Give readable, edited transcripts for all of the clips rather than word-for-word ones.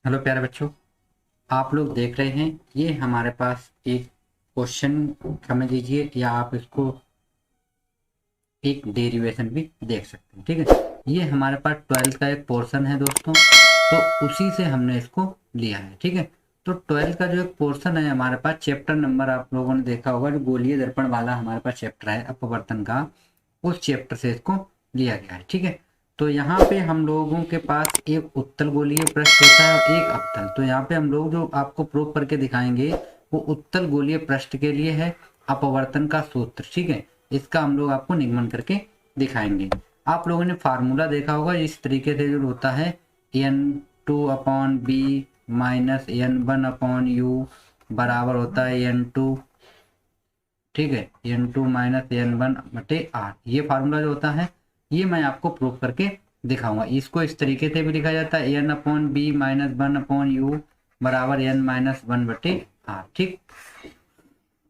Hello प्यारे बच्चों, आप लोग देख रहे हैं ये हमारे पास एक क्वेश्चन समझ लीजिए या आप इसको एक डेरिवेशन भी देख सकते हैं। ठीक है, ये हमारे पास 12th का एक पोर्शन है दोस्तों, तो उसी से हमने इसको लिया है। ठीक है, तो 12th का जो एक पोर्शन है हमारे पास, चैप्टर नंबर आप लोगों ने देखा होगा, जो गोलीय दर्पण वाला हमारे पास चैप्टर है अपवर्तन का, उस चैप्टर से इसको लिया गया है। ठीक है, तो यहाँ पे हम लोगों के पास एक उत्तल गोलीय पृष्ठ होता है और एक अवतल। तो यहाँ पे हम लोग जो आपको प्रूव करके दिखाएंगे वो उत्तल गोलीय पृष्ठ के लिए है अपवर्तन का सूत्र। ठीक है, इसका हम लोग आपको निगमन करके दिखाएंगे। आप लोगों ने फार्मूला देखा होगा, इस तरीके से जो होता है n2/b माइनस n1/u बराबर होता है n2। ठीक है, n2 माइनस n1/r, ये फार्मूला जो होता है ये मैं आपको प्रूव करके दिखाऊंगा। इसको इस तरीके से भी लिखा जाता है n/b माइनस 1/u बराबर n-1/r। ठीक,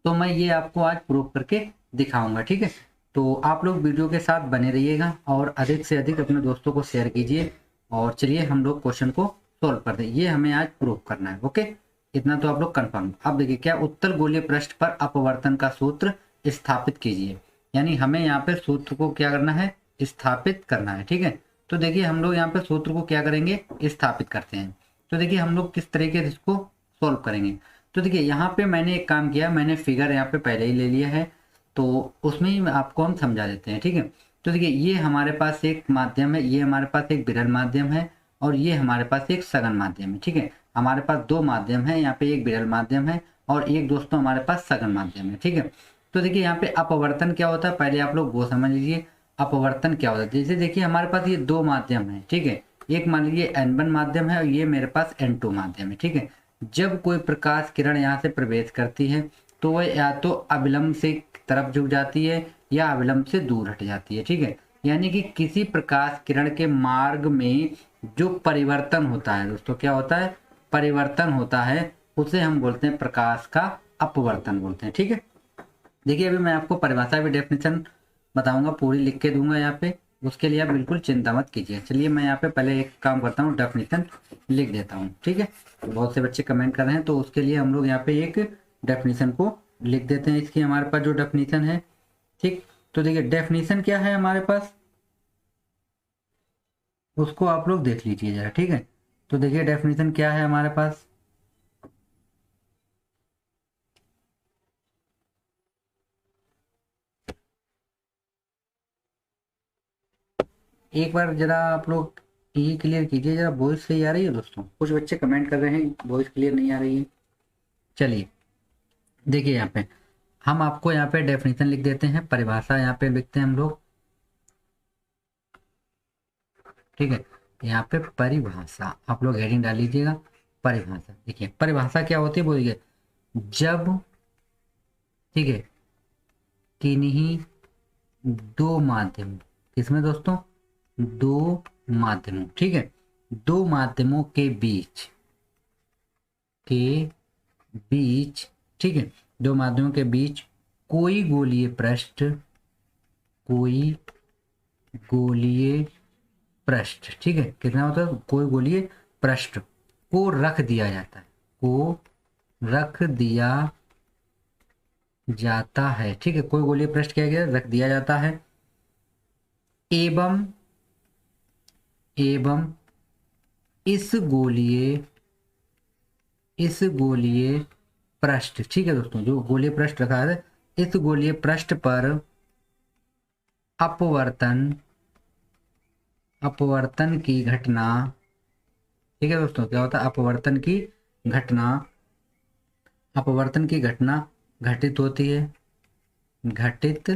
तो मैं ये आपको आज प्रूव करके दिखाऊंगा। ठीक है, तो आप लोग वीडियो के साथ बने रहिएगा और अधिक से अधिक अपने दोस्तों को शेयर कीजिए। और चलिए हम लोग क्वेश्चन को सोल्व कर दें, ये हमें आज प्रूव करना है। ओके, इतना तो आप लोग कंफर्म। अब देखिए, क्या उत्तल गोलीय पृष्ठ पर अपवर्तन का सूत्र स्थापित कीजिए, यानी हमें यहाँ पे सूत्र को क्या करना है, स्थापित करना है। ठीक है, तो देखिए हम लोग यहाँ पे सूत्र को क्या करेंगे, स्थापित करते हैं। तो देखिए हम लोग किस तरीके से इसको सोल्व करेंगे। तो देखिए यहाँ पे मैंने एक काम किया, मैंने फिगर यहाँ पे पहले ही ले लिया है, तो उसमें ही आपको हम समझा देते हैं। ठीक है, तो देखिए ये हमारे पास एक माध्यम है, ये हमारे पास एक विरल माध्यम है और ये हमारे पास एक सघन माध्यम है। ठीक है, हमारे पास दो माध्यम है, यहाँ पे एक विरल माध्यम है और एक दोस्तों हमारे पास सघन माध्यम है। ठीक है, तो देखिए यहाँ पे अपवर्तन क्या होता है, पहले आप लोग वो समझ लीजिए अपवर्तन क्या होता है। जैसे देखिए हमारे पास ये दो माध्यम है। ठीक है, एक मान लीजिए n1 माध्यम है और ये मेरे पास n2 माध्यम है। ठीक है, जब कोई प्रकाश किरण यहाँ से प्रवेश करती है तो वह या तो अविलंब से तरफ झुक जाती है या अविलंब से दूर हट जाती है। ठीक है, यानी कि किसी प्रकाश किरण के मार्ग में जो परिवर्तन होता है दोस्तों, क्या होता है, परिवर्तन होता है, उसे हम बोलते हैं प्रकाश का अपवर्तन बोलते हैं। ठीक है, देखिए अभी मैं आपको परिभाषा भी डेफिनेशन बताऊंगा, पूरी लिख के दूंगा यहाँ पे, उसके लिए आप बिल्कुल चिंता मत कीजिए। चलिए मैं यहाँ पे पहले एक काम करता हूँ, डेफिनेशन लिख देता हूँ। ठीक है, तो बहुत से बच्चे कमेंट कर रहे हैं तो उसके लिए हम लोग यहाँ पे एक डेफिनेशन को लिख देते हैं। इसकी हमारे पास जो डेफिनेशन है, ठीक, तो देखिए डेफिनेशन क्या है हमारे पास, उसको आप लोग देख लीजिए जरा। ठीक है, तो देखिए डेफिनेशन क्या है हमारे पास, एक बार जरा आप लोग ये क्लियर कीजिए जरा, वॉइस सही आ रही है दोस्तों, कुछ बच्चे कमेंट कर रहे हैं वॉइस क्लियर नहीं आ रही है। चलिए देखिए यहाँ पे हम आपको यहाँ पे डेफिनेशन लिख देते हैं, परिभाषा यहाँ पे लिखते हैं हम लोग। ठीक है, यहाँ पे परिभाषा आप लोग हेडिंग डाल लीजिएगा, परिभाषा। देखिए परिभाषा क्या होती है बोलिए, जब, ठीक है, किन्हीं दो माध्यम, किसमें दोस्तों, दो माध्यमों, ठीक है, दो माध्यमों के बीच, के बीच, ठीक है, दो माध्यमों के बीच कोई गोलीय पृष्ठ, कोई गोलीय पृष्ठ, ठीक है, कितना होता है, कोई गोलीय पृष्ठ को रख दिया जाता है, को रख दिया जाता है। ठीक है, कोई गोलीय पृष्ठ क्या गया, रख दिया जाता है, एवं एवं इस गोलीय, इस गोलीय पृष्ठ, ठीक है दोस्तों, जो गोलीय पृष्ठ रखा है इस गोलीय पृष्ठ पर अपवर्तन, अपवर्तन की घटना, ठीक है दोस्तों, क्या होता है, अपवर्तन की घटना, अपवर्तन की घटना घटित होती है, घटित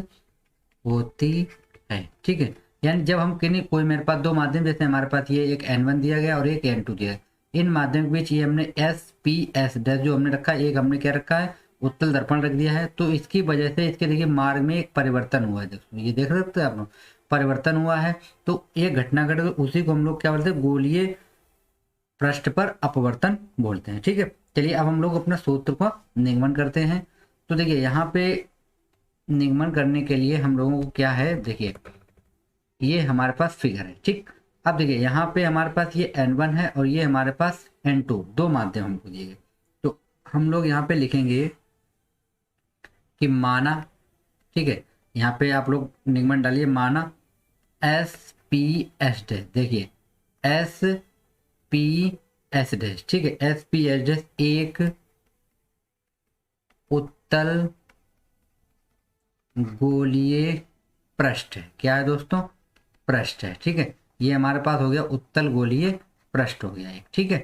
होती है। ठीक है, यानी जब हम किन्हीं कोई, मेरे पास दो माध्यम, जैसे हमारे पास ये एक n1 दिया गया और एक n2 दिया है, इन माध्यम के बीच ये हमने एस पी एस डैश जो हमने रखा है, एक हमने क्या रखा है, उत्तल दर्पण रख दिया है, तो इसकी वजह से इसके देखिए मार्ग में एक परिवर्तन हुआ है। दोस्तों ये देख सकते हैं आप लोग, परिवर्तन हुआ है, तो एक घटना घटे, उसी को हम लोग क्या बोलते हैं, गोलीय पृष्ठ पर अपवर्तन बोलते हैं। ठीक है, चलिए अब हम लोग अपना सूत्र को निगमन करते हैं। तो देखिए यहाँ पे निगमन करने के लिए हम लोगों को क्या है, देखिए ये हमारे पास फिगर है। ठीक, अब देखिए यहाँ पे हमारे पास ये N1 है और ये हमारे पास N2, दो माध्यम हमको दिए गए। तो हम लोग यहाँ पे लिखेंगे कि माना, ठीक है, यहाँ पे आप लोग निगमन डालिए, माना एस पी एस डैश, देखिए एस पी एस डैश, ठीक है, एस पी एस डैश एक उत्तल गोलीय पृष्ठ है। क्या है दोस्तों? पृष्ठ है, ठीक है। ये हमारे पास हो गया उत्तल गोलीय पृष्ठ हो गया एक, ठीक है।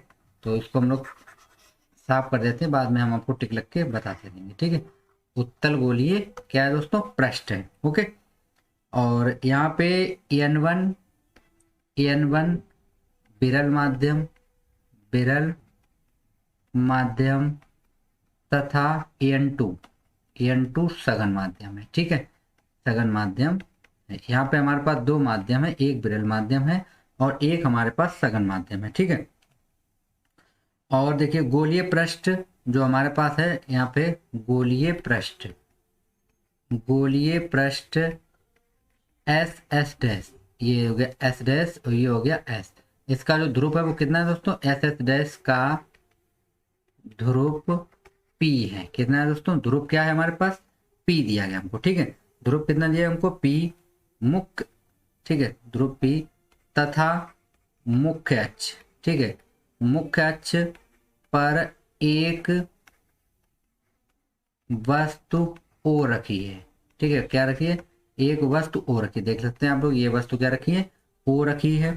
तो इसको हम लोग साफ कर देते हैं, बाद में हम आपको टिक लग के बताते देंगे, ठीक है। उत्तल गोलीय क्या है दोस्तों? पृष्ठ है, ओके। और यहाँ पे N1 विरल माध्यम, विरल माध्यम तथा N2 सघन माध्यम है, ठीक है, सघन माध्यम है। यहाँ पे हमारे पास दो माध्यम है, एक विरल माध्यम है और एक हमारे पास सघन माध्यम है, ठीक है। और देखिए गोलीय पृष्ठ जो हमारे पास है यहाँ पे, गोलीय पृष्ठ एस एस डैश, ये हो गया एस डैश और ये हो गया एस। इसका जो ध्रुव है वो कितना है दोस्तों? एस एस डैश का ध्रुव पी है। कितना है दोस्तों? ध्रुव क्या है हमारे पास? पी दिया गया हमको, ठीक है। ध्रुव कितना दिया हमको? पी मुख्य, ठीक है, ध्रुव पी तथा मुख्य अक्ष, ठीक है, मुख्य अक्ष पर एक वस्तु ओ रखी है, ठीक है। क्या रखी है? एक वस्तु ओ रखी है। देख सकते हैं आप लोग, ये वस्तु क्या रखी है? ओ रखी है,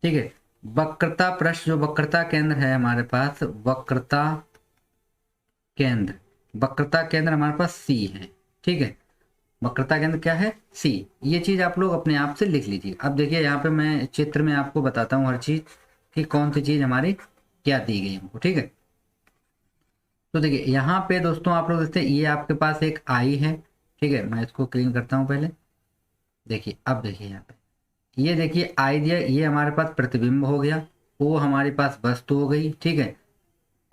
ठीक है। वक्रता पृष्ठ, जो वक्रता केंद्र है हमारे पास, वक्रता केंद्र हमारे पास सी है, ठीक है। वक्रता केंद्र क्या है? सी। ये चीज आप लोग अपने आप से लिख लीजिए। अब देखिए यहाँ पे मैं चित्र में आपको बताता हूँ हर चीज कि कौन सी चीज हमारी क्या दी गई हमको, ठीक है। तो देखिए यहाँ पे दोस्तों आप लोग देखते हैं, ये आपके पास एक आई है, ठीक है। मैं इसको क्लीन करता हूँ पहले। देखिए अब देखिए यहाँ पे, ये देखिए आई दिया, ये हमारे पास प्रतिबिंब हो गया, ओ हमारे पास वस्तु हो गई, ठीक है,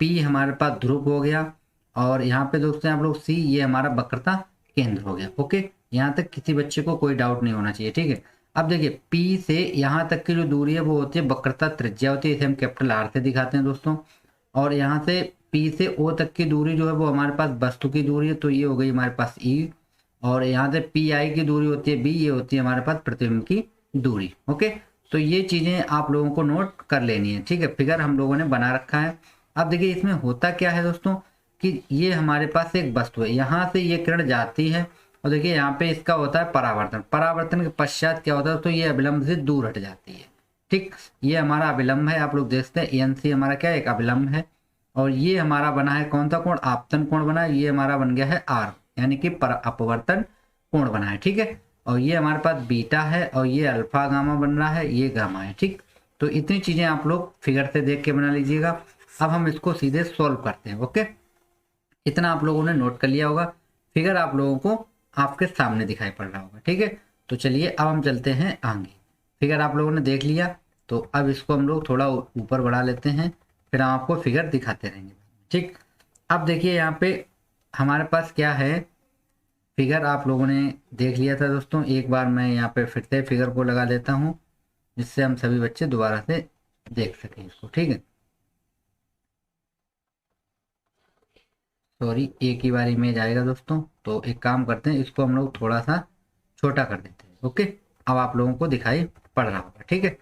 पी हमारे पास ध्रुव हो गया, और यहाँ पे दोस्तों आप लोग सी, ये हमारा वक्रता केंद्र हो गया, ओके। यहाँ तक किसी बच्चे को कोई डाउट नहीं होना चाहिए, ठीक है। अब देखिए पी से यहाँ तक की जो दूरी है वो होती है वक्रता त्रिज्या होती है, इसे हम कैपिटल आर से दिखाते हैं दोस्तों। और यहाँ से पी से ओ तक की दूरी जो है वो हमारे पास वस्तु की दूरी है, तो ये हो गई हमारे पास ई। और यहाँ से पी आई की दूरी होती है बी, ये होती है हमारे पास प्रतिबिंब की दूरी, ओके। तो ये चीजें आप लोगों को नोट कर लेनी है, ठीक है। फिगर हम लोगों ने बना रखा है। अब देखिए इसमें होता क्या है दोस्तों कि ये हमारे पास एक वस्तु है, यहाँ से ये किरण जाती है और देखिए यहाँ पे इसका होता है परावर्तन। परावर्तन के पश्चात क्या होता है तो ये अभिलंब से दूर हट जाती है, ठीक। ये हमारा अभिलंब है, आप लोग देखते हैं एन हमारा क्या है? एक अभिलंब है। और ये हमारा बना है कौन सा कोण? आपतन कोण बना है। ये हमारा बन गया है आर, यानी कि अपवर्तन कोण बना है, ठीक है। और ये हमारे पास बीटा है और ये अल्फा गामा बन रहा है, ये गामा है, ठीक। तो इतनी चीजें आप लोग फिगर से देख के बना लीजिएगा। अब हम इसको सीधे सॉल्व करते हैं, ओके। इतना आप लोगों ने नोट कर लिया होगा, फिगर आप लोगों को आपके सामने दिखाई पड़ रहा होगा, ठीक है। तो चलिए अब हम चलते हैं आगे। फिगर आप लोगों ने देख लिया, तो अब इसको हम लोग थोड़ा ऊपर बढ़ा लेते हैं, फिर हम आपको फिगर दिखाते रहेंगे, ठीक। अब देखिए यहाँ पे हमारे पास क्या है, फिगर आप लोगों ने देख लिया था दोस्तों। एक बार मैं यहाँ पे फिर से फिगर को लगा देता हूँ, जिससे हम सभी बच्चे दोबारा से देख सकें इसको, ठीक है। सॉरी, एक ही बार इमेज आएगा दोस्तों, तो एक काम करते हैं, इसको हम लोग थोड़ा सा छोटा कर देते हैं, ओके। अब आप लोगों को दिखाई पड़ रहा होगा, ठीक है।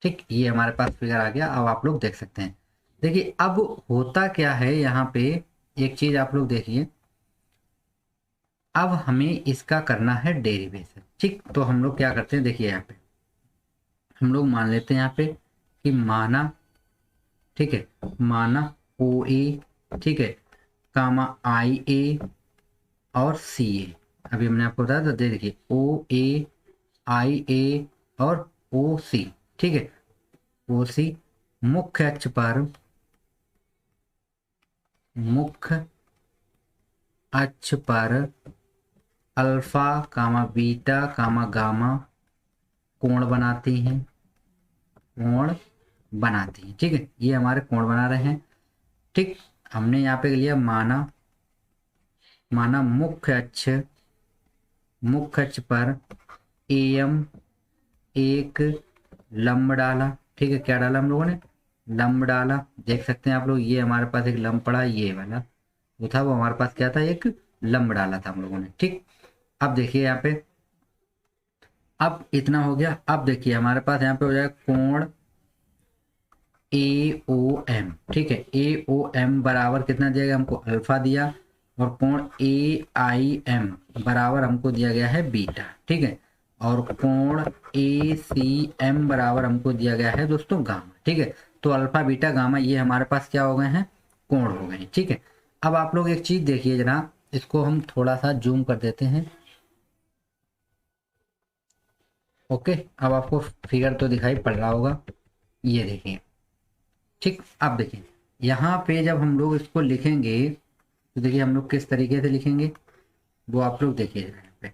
ठीक, ये हमारे पास फिगर आ गया, अब आप लोग देख सकते हैं। देखिए अब होता क्या है यहाँ पे, एक चीज आप लोग देखिए, अब हमें इसका करना है डेरिवेशन, ठीक। तो हम लोग क्या करते हैं, देखिए यहाँ पे हम लोग मान लेते हैं यहाँ पे कि माना, ठीक है, माना ओ ए, ठीक है, कामा आई ए और सी ए। अभी हमने आपको बताया था, देखिए ओ ए, आई ए और ओ सी, ठीक है। ओ सी मुख्य अक्ष पर, मुख्य अक्ष पर अल्फा कामा बीटा कामा गामा कोण बनाती हैं, कोण बनाती हैं, ठीक है। ये हमारे कोण बना रहे हैं, ठीक। हमने यहाँ पे लिया माना माना मुख्य अक्ष पर AM एक लंब डाला। ठीक है, क्या डाला हम लोगों ने? लंब डाला। देख सकते हैं आप लोग, ये हमारे पास एक लंब पड़ा, ये वाला जो था वो हमारे पास क्या था, एक लंब डाला था हम लोगों ने। ठीक, अब देखिए यहाँ पे, अब इतना हो गया। अब देखिए हमारे पास यहाँ पे हो जाएगा कोण AOM। ठीक है, AOM बराबर कितना दिया गया हमको? अल्फा दिया। और कोण AIM बराबर हमको दिया गया है बीटा। ठीक है, और कोण ACM बराबर हमको दिया गया है दोस्तों गामा। ठीक है, तो अल्फा बीटा गामा ये हमारे पास क्या हो गए हैं? कोण हो गए। ठीक है, अब आप लोग एक चीज देखिए जरा, इसको हम थोड़ा सा जूम कर देते हैं। ओके, अब आपको फिगर तो दिखाई पड़ रहा होगा, ये देखिए। ठीक, अब देखिए यहाँ पे जब हम लोग इसको लिखेंगे तो देखिए हम लोग किस तरीके से लिखेंगे वो आप लोग देखिए यहाँ पे।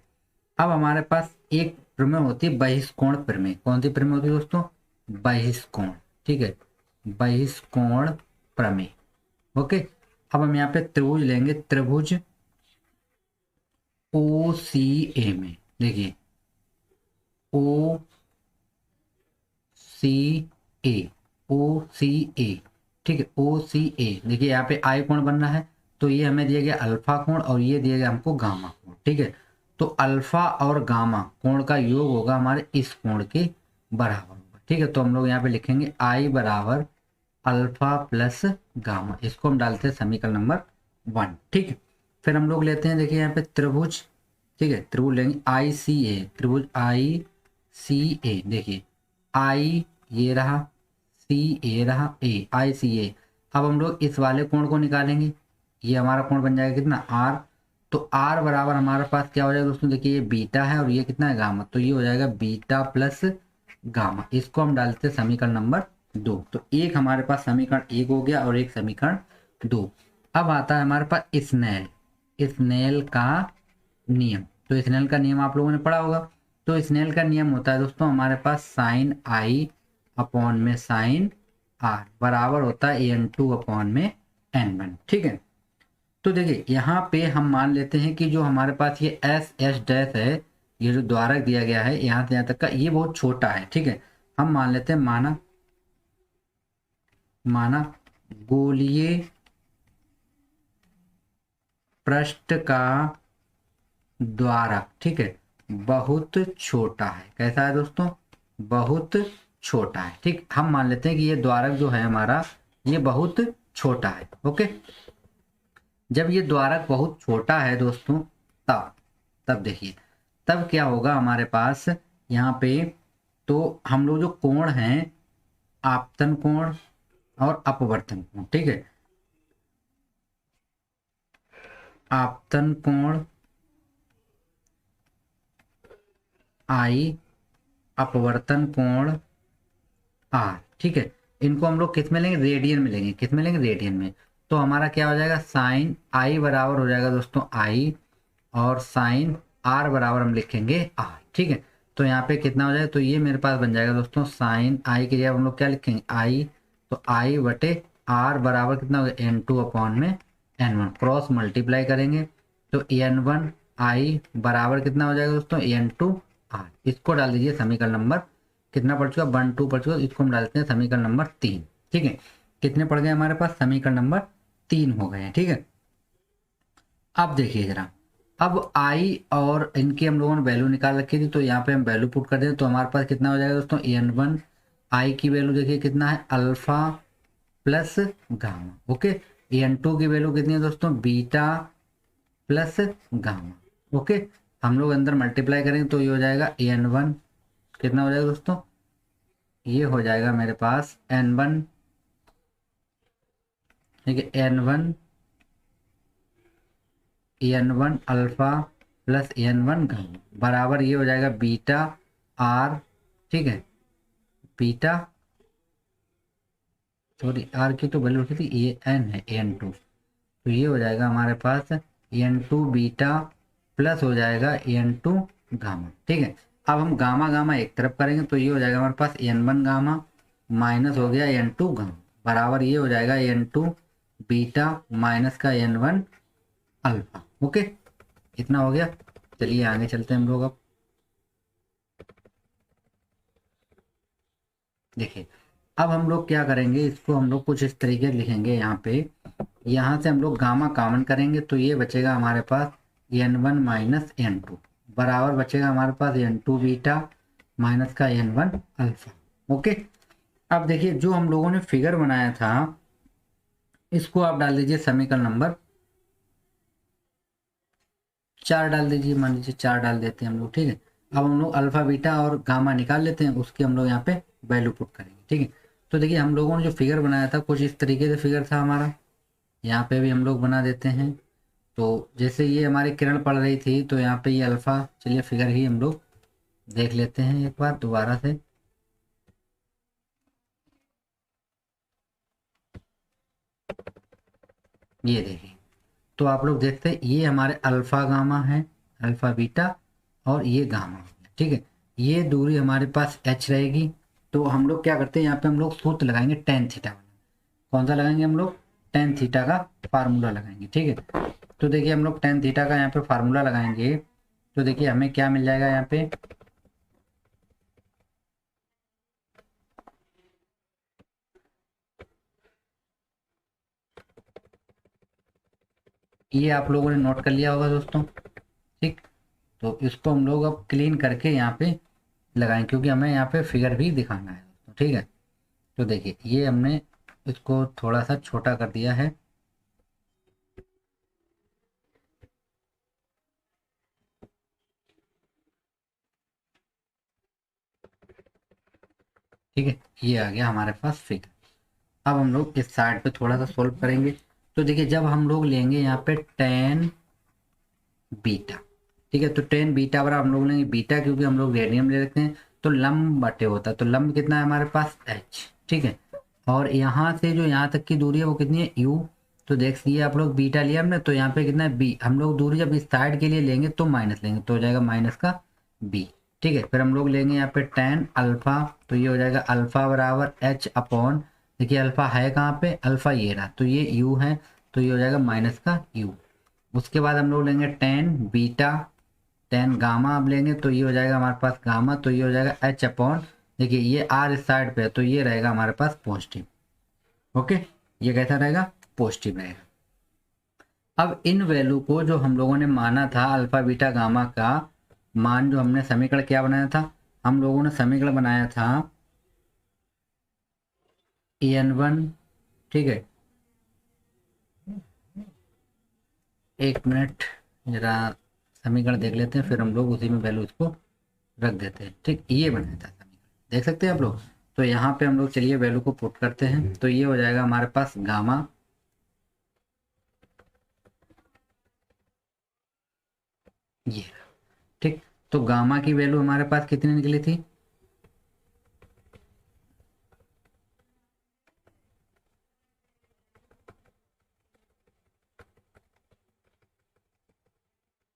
अब हमारे पास एक प्रमेय होती है बहिष्कोण प्रमेय। कौन सी प्रमेय होती है दोस्तों? बहिष्कोण। ठीक है, बहिष्कोण प्रमेय। ओके, अब हम यहाँ पे त्रिभुज लेंगे, त्रिभुज OCA में देखिए OCA। ठीक है, OCA देखिए यहाँ पे आई कोण बन रहा है, तो ये हमें दिया गया अल्फा कोण और ये दिया गया हमको गामा कोण। ठीक है, तो अल्फा और गामा कोण का योग होगा हमारे इस कोण के बराबर होगा। ठीक है, तो हम लोग यहाँ पे लिखेंगे आई बराबर अल्फा प्लस गामा। इसको हम डालते हैं समीकरण नंबर 1। ठीक है, फिर हम लोग लेते हैं देखिए यहाँ पे त्रिभुज। ठीक है, त्रिभुज लेंगे ICA, त्रिभुज ICA। देखिए आई ये रहा, सी ए रहा, ICA। अब हम लोग इस वाले कोण को निकालेंगे, ये हमारा कोण बन जाएगा कितना? R। तो R बराबर हमारे पास क्या हो जाएगा दोस्तों? देखिए ये बीटा है और ये कितना है? गामा। तो ये हो जाएगा बीटा प्लस गामा। इसको हम डालते हैं समीकरण नंबर 2। तो एक हमारे पास समीकरण 1 हो गया और एक समीकरण 2। अब आता है हमारे पास स्नेल का नियम। तो स्नेल का नियम आप लोगों ने पढ़ा होगा। तो स्नेल का नियम होता है दोस्तों हमारे पास साइन आई अपॉन में साइन आर बराबर होता है n2 अपॉन में n1। ठीक है, तो देखिए यहाँ पे हम मान लेते हैं कि जो हमारे पास ये S डैश है, ये जो द्वारक दिया गया है यहाँ से यहाँ तक का, ये बहुत छोटा है। ठीक है, हम मान लेते हैं माना गोलीय पृष्ठ का द्वारक, ठीक है, बहुत छोटा है। कैसा है दोस्तों? बहुत छोटा है। ठीक, हम मान लेते हैं कि ये द्वारक जो है हमारा ये बहुत छोटा है। ओके, जब ये द्वारक बहुत छोटा है दोस्तों तब देखिए तब क्या होगा हमारे पास यहाँ पे, तो हम लोग जो कोण हैं आपतन कोण और अपवर्तन कोण, ठीक है, आपतन कोण आई, अपवर्तन कोण आर। ठीक है, इनको हम लोग किस में लेंगे? रेडियन में लेंगे। किस में लेंगे? रेडियन में। तो हमारा क्या हो जाएगा? साइन आई बराबर हो जाएगा दोस्तों आई, और साइन आर बराबर हम लिखेंगे आर। ठीक है, तो यहाँ पे कितना हो जाएगा? तो ये मेरे पास बन जाएगा दोस्तों साइन आई की जगह हम लोग क्या लिखेंगे? आई। तो आई बटे आर बराबर कितना हो गया? n2 अपॉन में n1। क्रॉस मल्टीप्लाई करेंगे तो n1 आई बराबर कितना हो जाएगा दोस्तों? n2 are. इसको डाल दीजिए समीकरण नंबर कितना पड़ चुका? 1 2 पड़ चुका। इसको हम डालते हैं समीकरण नंबर 3। ठीक है, कितने पड़ गए हमारे पास? समीकरण नंबर 3 हो गए हैं। ठीक है, अब देखिए जरा, अब आई और इनकी हम लोगों ने वैल्यू निकाल रखी थी, तो यहाँ पे हम वैल्यू पुट कर दें तो हमारे पास कितना हो जाएगा दोस्तों? n1 आई की वैल्यू देखिए कितना है? Alpha plus gamma. Okay, n2 की वैल्यू कितनी है दोस्तों? Beta plus gamma. ओके, हम लोग अंदर मल्टीप्लाई करेंगे तो ये हो जाएगा n1 कितना हो जाएगा दोस्तों? ये हो जाएगा मेरे पास n1, ठीक है, n1 alpha plus n1 gamma बराबर ये हो जाएगा बीटा आर। ठीक है, बीटा, सॉरी आर की तो वैल्यू रखी थी, ये n है n2, तो ये हो जाएगा हमारे पास n2 बीटा प्लस हो जाएगा n2 गामा। ठीक है, अब हम गामा गामा एक तरफ करेंगे तो ये हो जाएगा हमारे पास n1 गामा माइनस हो गया n2 गामा बराबर ये हो जाएगा n2 बीटा माइनस का n1 अल्फा। ओके, इतना हो गया। चलिए आगे चलते हैं हम लोग। अब देखिए, अब हम लोग क्या करेंगे, इसको हम लोग कुछ इस तरीके से लिखेंगे। यहाँ पे यहाँ से हम लोग गामा कॉमन करेंगे तो ये बचेगा हमारे पास n1 माइनस n2 बराबर बचेगा हमारे पास n2 बीटा माइनस का n1 अल्फा। ओके, अब देखिए जो हम लोगों ने फिगर बनाया था इसको आप डाल दीजिए समीकरण नंबर 4 डाल दीजिए, मान लीजिए 4 डाल देते हैं हम लोग। ठीक है, अब हम लोग अल्फा बीटा और गामा निकाल लेते हैं, उसकी हम लोग यहाँ पे वैल्यू पुट करेंगे। ठीक है, तो देखिए हम लोगों ने जो फिगर बनाया था कुछ इस तरीके से फिगर था हमारा, यहाँ पे भी हम लोग बना देते हैं। तो जैसे ये हमारी किरण पड़ रही थी तो यहाँ पे ये अल्फा, चलिए फिगर ही हम लोग देख लेते हैं एक बार दोबारा से। ये देखिए, तो आप लोग देखते हैं ये हमारे अल्फा गामा है, अल्फा बीटा और ये गामा। ठीक है, ये दूरी हमारे पास h रहेगी। तो हम लोग क्या करते हैं, यहाँ पे हम लोग सूत्र लगाएंगे टेन थीटा वाला। कौन सा लगाएंगे हम लोग, टेन थीटा का फार्मूला लगाएंगे। ठीक है, तो देखिए हम लोग टेन थीटा का यहाँ पे फार्मूला लगाएंगे तो देखिए हमें क्या मिल जाएगा यहाँ पे, ये आप लोगों ने नोट कर लिया होगा दोस्तों। ठीक, तो इसको हम लोग अब क्लीन करके यहाँ पे लगाएं क्योंकि हमें यहाँ पे फिगर भी दिखाना है दोस्तों। ठीक है, तो देखिए ये हमने इसको थोड़ा सा छोटा कर दिया है। ठीक है, ये आ गया हमारे पास फिगर। अब हम लोग इस साइड पे थोड़ा सा सोल्व करेंगे। तो देखिए जब हम लोग लेंगे यहाँ पे टेन बीटा, ठीक है, तो टेन बीटा बराबर हम लोग लेंगे बीटा क्योंकि हम लोग रेडियन ले रखते हैं, तो लंब बटे होता है, तो लंब कितना है हमारे पास h। ठीक है, और यहाँ से जो यहाँ तक की दूरी है वो कितनी है u। तो देखिए आप लोग बीटा लिया हमने तो यहाँ पे कितना है b, हम लोग दूरी जब इस साइड के लिए लेंगे तो माइनस लेंगे तो हो जाएगा माइनस का b। ठीक है, फिर हम लोग लेंगे यहाँ पे टेन अल्फा, तो ये हो जाएगा अल्फा बराबर h अपॉन, देखिए अल्फा है कहाँ पे, अल्फा ये रहा, तो ये u है, तो ये हो जाएगा माइनस का u। उसके बाद हम लोग लेंगे टेन बीटा, टेन गामा अब लेंगे तो ये हो जाएगा हमारे पास गामा, तो ये हो जाएगा एच अपॉन, देखिए ये आर इस साइड पे है तो ये रहेगा हमारे पास पॉजिटिव। ओके, ये कैसा रहेगा, पॉजिटिव रहेगा। अब इन वैल्यू को जो हम लोगों ने माना था अल्फा बीटा गामा का मान, जो हमने समीकरण क्या बनाया था, हम लोगों ने समीकरण बनाया था n1। ठीक है, एक मिनट जरा समीकरण देख लेते हैं फिर हम लोग उसी में वैल्यू इसको रख देते हैं। ठीक, ये बनाया था समीकरण, देख सकते हैं आप लोग। तो यहाँ पे हम लोग चलिए वैल्यू को पुट करते हैं तो ये हो जाएगा हमारे पास गामा, ये। ठीक, तो गामा की वैल्यू हमारे पास कितनी निकली थी,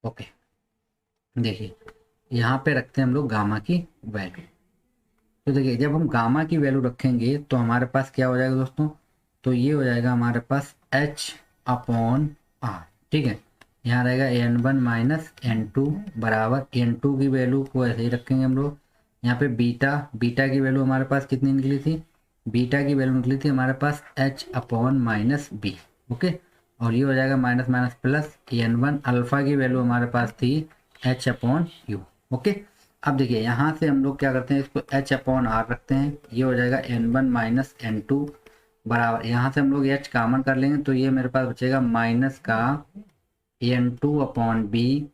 ओके, देखिए यहाँ पे रखते हैं हम लोग गामा की वैल्यू। तो देखिए जब हम गामा की वैल्यू रखेंगे तो हमारे पास क्या हो जाएगा दोस्तों, तो ये हो जाएगा हमारे पास h अपॉन आर। ठीक है, यहाँ रहेगा n1 माइनस n2 बराबर n2 की वैल्यू को ऐसे ही रखेंगे हम लोग। यहाँ पे बीटा, बीटा की वैल्यू हमारे पास कितनी निकली थी, बीटा की वैल्यू निकली थी हमारे पास h upon minus B. Okay, और ये हो जाएगा minus minus plus n1, alpha की वैल्यू हमारे पास थी h अपॉन यू। ओके, अब देखिए यहाँ से हम लोग क्या करते हैं, इसको h अपॉन आर रखते हैं, ये हो जाएगा n1 माइनस n2 बराबर, यहाँ से हम लोग h कॉमन कर लेंगे तो ये मेरे पास बचेगा माइनस का n2 अपॉन बी,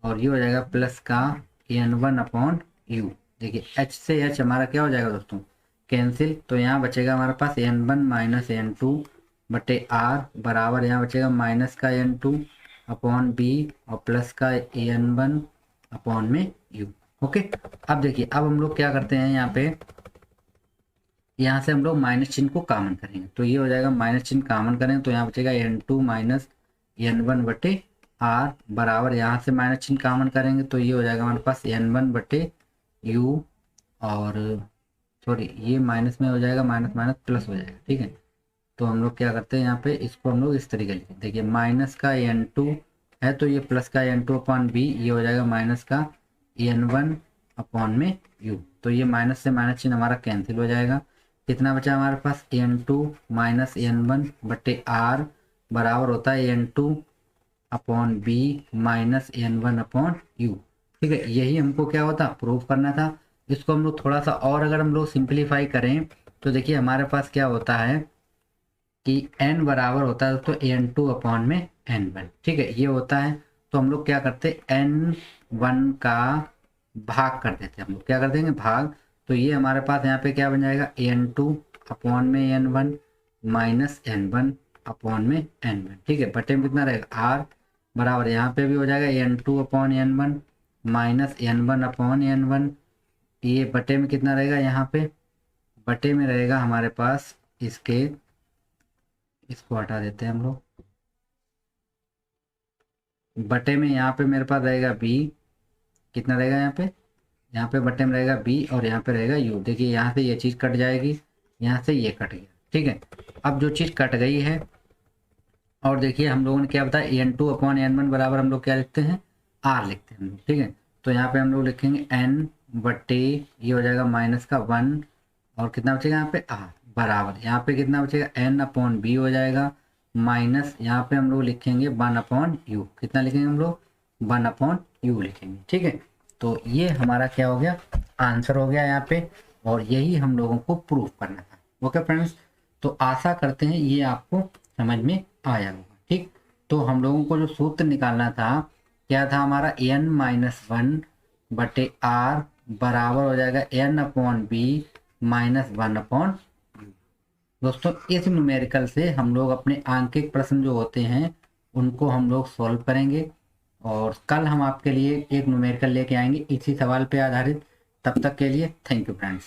और ये हो जाएगा प्लस का n1 अपॉन यू। देखिए h से h हमारा क्या हो जाएगा दोस्तों, कैंसिल, तो यहाँ बचेगा हमारे पास n1 माइनस n2 बटे आर बराबर, यहाँ बचेगा माइनस का n2 अपॉन बी और प्लस का n1 अपॉन में यू। ओके, अब देखिए अब हम लोग क्या करते हैं, यहाँ पे यहाँ से हम लोग माइनस चिन्ह को कॉमन करेंगे तो ये हो जाएगा माइनस चिन्ह कॉमन करें तो यहाँ बचेगा n2 माइनस n1 बटे आर बराबर, यहाँ से माइनस चिन्ह कॉमन करेंगे तो ये हो जाएगा हमारे पास n1 बटे यू, और सॉरी ये माइनस में हो जाएगा, माइनस माइनस प्लस हो जाएगा। ठीक है, तो हम लोग क्या करते हैं यहाँ पे इसको हम लोग इस तरीके लिखें, देखिए माइनस का n2 है, तो ये प्लस का n2 अपॉन बी, ये हो जाएगा माइनस का n1 अपॉन में u। तो ये माइनस से माइनस चिन्ह हमारा कैंसिल हो जाएगा। कितना बचा हमारे पास, n2 माइनस n1 बटे r बराबर होता है n2 upon B minus n1 upon u। ठीक है, यही हमको क्या होता, प्रूफ करना था। इसको हम लोग थोड़ा सा और अगर हम लोग सिंप्लीफाई करें तो देखिए हमारे पास क्या होता है कि n बराबर होता है तो n2 अपॉन में n1। ठीक है, ये होता है। तो हम लोग क्या करते, n1 का भाग कर देते हैं, हम लोग क्या कर देंगे, भाग। तो ये हमारे पास यहाँ पे क्या बन जाएगा, n2 अपॉन में n1 माइनस n1 अपॉन में n1। ठीक है, बटे में कितना रहेगा, r बराबर यहाँ पे भी हो जाएगा n2 upon n1 minus n1 upon n1। ये बटे में कितना रहेगा, यहाँ पे बटे में रहेगा हमारे पास इसके, इसको हटा देते हैं हम लोग, बटे में यहाँ पे मेरे पास रहेगा b, कितना रहेगा यहाँ पे बटे में रहेगा b और यहाँ पे रहेगा u। देखिए यहाँ से ये चीज़ कट जाएगी, यहाँ से ये कट गया। ठीक है, अब जो चीज़ कट गई है, और देखिए हम लोगों ने क्या बताया, n2 अपॉन n1 बराबर हम लोग क्या लिखते हैं, r लिखते हैं हम लोग। ठीक है, तो यहाँ पे हम लोग लिखेंगे n बटे, ये हो जाएगा माइनस का 1 और कितना बचेगा यहाँ पे r बराबर, यहाँ पे कितना बचेगा n अपॉन b हो जाएगा माइनस, यहाँ पे हम लोग लिखेंगे 1 अपॉन u। कितना लिखेंगे हम लोग, 1 अपॉन u लिखेंगे। ठीक है, तो ये हमारा क्या हो गया, आंसर हो गया यहाँ पे, और यही हम लोगों को प्रूफ करना था। ओके फ्रेंड्स, तो आशा करते हैं ये आपको समझ में आया होगा। ठीक, तो हम लोगों को जो सूत्र निकालना था, क्या था हमारा, n माइनस 1 बटे r बराबर हो जाएगा n upon B minus 1 upon. दोस्तों इस न्यूमेरिकल से हम लोग अपने आंकिक प्रश्न जो होते हैं उनको हम लोग सॉल्व करेंगे, और कल हम आपके लिए एक न्यूमेरिकल लेके आएंगे इसी सवाल पे आधारित। तब तक के लिए थैंक यू फ्रेंड्स।